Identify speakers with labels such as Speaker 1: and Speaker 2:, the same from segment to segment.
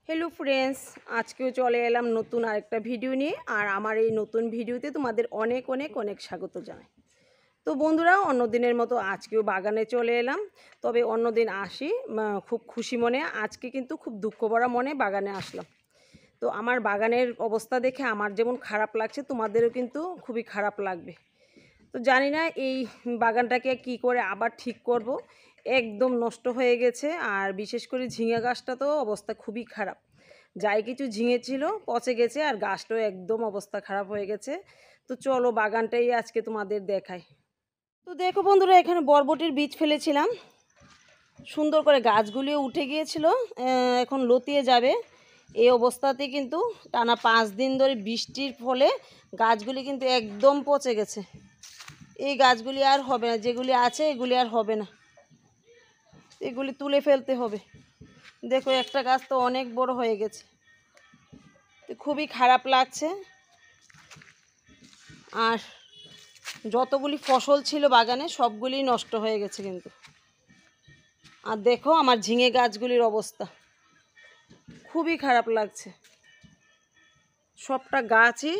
Speaker 1: Hello friends आज के चले एलाम नतून आरेकटा भिडियो निये और आमार एई नतून भिडियोते तोमादेर अनेक अनेक अनेक स्वागत जानाई। तो बंधुरा अन्य दिनेर मतो आजकेও बागाने चले एलाम, तबे अन्य दिन आसि खूब खुशी मने, आजके किन्तु खूब दुःख भरा मने बागाने आसलाम। तो आमार बागानेर अवस्था देखे आमार जेमन खाराप लागछे तोमादेরও किन्तु खूबই खाराप लागबे। तो जानी ना এই বাগানটাকে কি করে আবার ঠিক করব, একদম নষ্ট হয়ে গেছে। আর বিশেষ করে ঝিঙে গাছটা তো অবস্থা খুবই খারাপ, যাই কিছু ঝিঙে ছিল পচে গেছে আর গাছটাও একদম অবস্থা খারাপ হয়ে গেছে। তো চলো বাগানটাই আজকে তোমাদের দেখাই। তো দেখো বন্ধুরা, এখানে বরবটির বীজ ফেলেছিলাম, সুন্দর করে গাছগুলিও উঠে গিয়েছিল, এখন লতিয়ে যাবে। এই অবস্থাতে কিন্তু টানা 5 দিন ধরে বৃষ্টির ফলে গাছগুলি কিন্তু একদম পচে গেছে। এই গাছগুলি আর হবে না, যেগুলি আছে এগুলি আর হবে না, এগুলি তুলে ফেলতে হবে। দেখো একটা গাছ তো অনেক বড় হয়ে গেছে, তো খুবই খারাপ লাগছে। আর যতগুলি ফসল ছিল বাগানে সবগুলি নষ্ট হয়ে গেছে কিন্তু। আর দেখো আমার ঝিঙে গাছগুলির অবস্থা খুবই খারাপ লাগছে, সবটা গাছই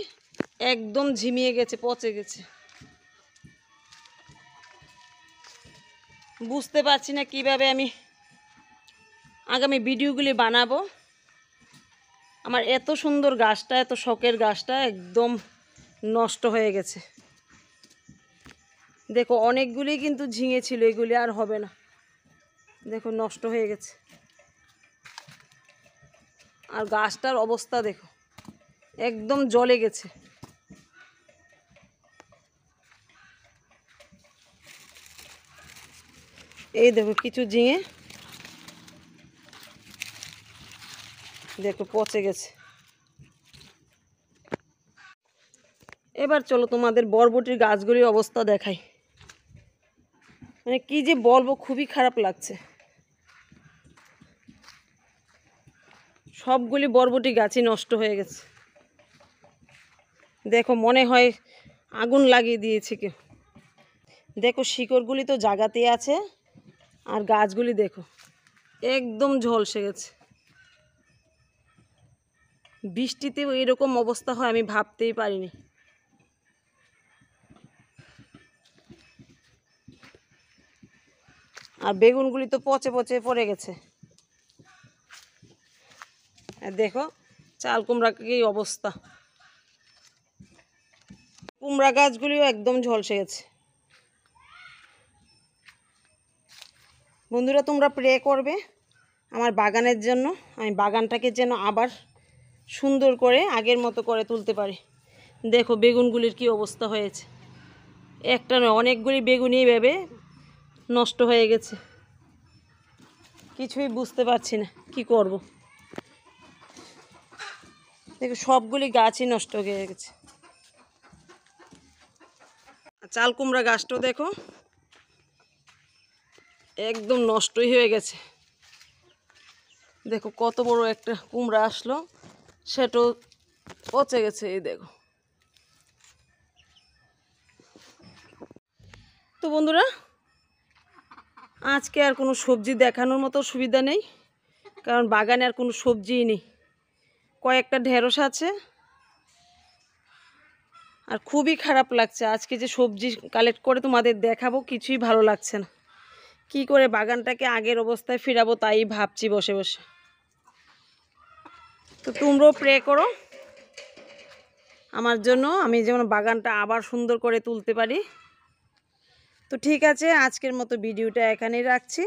Speaker 1: একদম ঝিমিয়ে গেছে, পচে গেছে। বুঝতে পারছি না কিভাবে আমি আগামী ভিডিওগুলি বানাবো। আমার এত সুন্দর গাছটা, এত শখের গাছটা একদম নষ্ট হয়ে গেছে। দেখো অনেকগুলি কিন্তু ঝিঙে ছিল, এগুলি আর হবে না, দেখো নষ্ট হয়ে গেছে। আর গাছটার অবস্থা দেখো একদম জ্বলে গেছে। এই দেখো কিছু ঝিঙে দেখো পচে গেছে। এবার চলো তোমাদের বরবটির গাছগুলির অবস্থা দেখাই। মানে কি যে বলবো, খুবই খারাপ লাগছে। সবগুলি বরবটি গাছই নষ্ট হয়ে গেছে। দেখো মনে হয় আগুন লাগিয়ে দিয়েছে কেউ। দেখো শিকড়গুলি তো জায়গাতেই আছে, আর গাছগুলি দেখো একদম ঝলসে গেছে। বৃষ্টিতেও এরকম অবস্থা হয় আমি ভাবতেই পারিনি। আর বেগুনগুলি তো পচে পচে পড়ে গেছে। দেখো চাল কুমড়া কি অবস্থা, কুমড়া গাছগুলিও একদম ঝলসে গেছে। বন্ধুরা তোমরা প্রে করবে আমার বাগানের জন্য, আমি বাগানটাকে যেন আবার সুন্দর করে আগের মতো করে তুলতে পারি। দেখো বেগুনগুলির কি অবস্থা হয়েছে, একটা নয় অনেকগুলি বেগুনই ভেবে নষ্ট হয়ে গেছে। কিছুই বুঝতে পারছি না কি করব। দেখো সবগুলি গাছই নষ্ট হয়ে গেছে। চাল কুমড়া গাছটাও দেখো একদম নষ্টই হয়ে গেছে। দেখো কত বড় একটা কুমড়া আসলো, সেটাও পচে গেছে। এই দেখো। তো বন্ধুরা আজকে আর কোনো সবজি দেখানোর মতো সুবিধা নেই, কারণ বাগানে আর কোনো সবজিই নেই। কয়েকটা ঢেঁড়স আছে, আর খুবই খারাপ লাগছে। আজকে যে সবজি কালেক্ট করে তোমাদের দেখাবো, কিছুই ভালো লাগছে না। কি করে বাগানটাকে আগের অবস্থায় ফিরাবো তাই ভাবছি বসে বসে। তো তোমরাও প্রে করো আমার জন্য, আমি যেমন বাগানটা আবার সুন্দর করে তুলতে পারি। তো ঠিক আছে, আজকের মতো ভিডিওটা এখানেই রাখছি,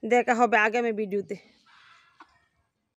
Speaker 1: দেখা হবে আগামী ভিডিওতে।